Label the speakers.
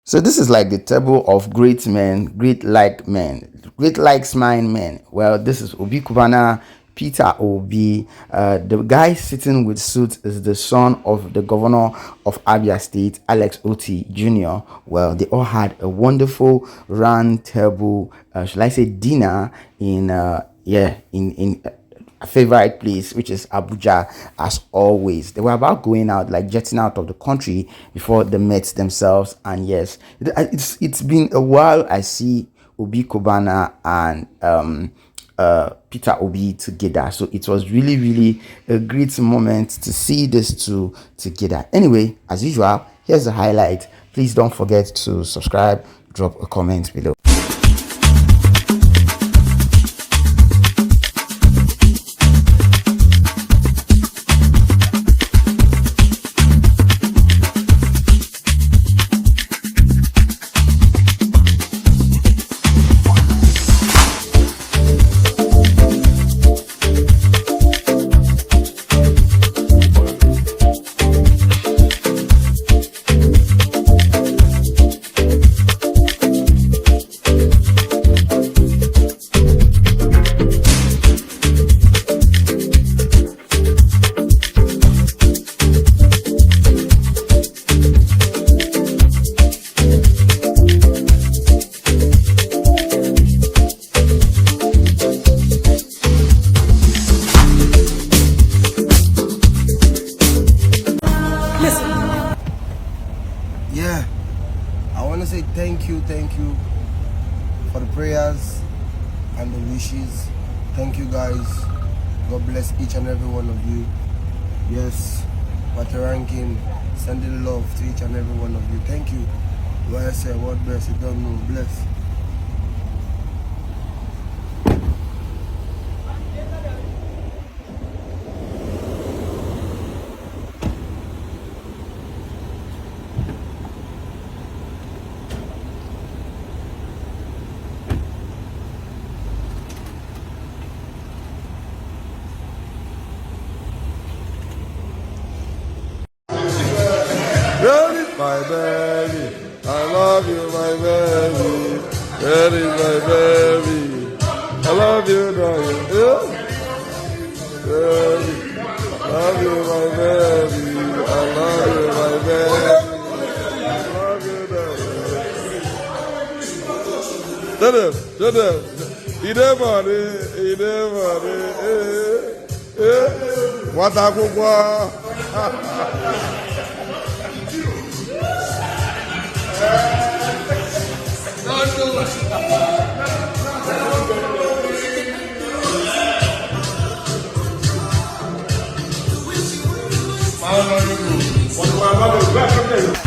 Speaker 1: So this is like the table of great men, great likes mine men. Well, this is Obi Cubana, Peter Obi. The guy sitting with suit is the son of the governor of Abia State, Alex Otti Jr. Well, they all had a wonderful round table, shall I say dinner in in a favorite place, which is Abuja. As always, they were about going out, like jetting out of the country before they met themselves. And yes, it's been a while I see Obi Cubana and Peter Obi together, so it was really a great moment to see these two together. Anyway, as usual, here's the highlight. Please don't forget to subscribe, drop a comment below.
Speaker 2: Yeah, I want to say thank you for the prayers and the wishes. Thank you guys. God bless each and every one of you. Yes, what a ranking, sending love to each and every one of you. Thank you. Why I say what bless, you don't know, bless.
Speaker 3: My baby, I love you, my baby. That is my baby. I love you, darling. Baby, love you, my baby. I love you, my baby. I love you, darling. Shut up. He never. What
Speaker 4: What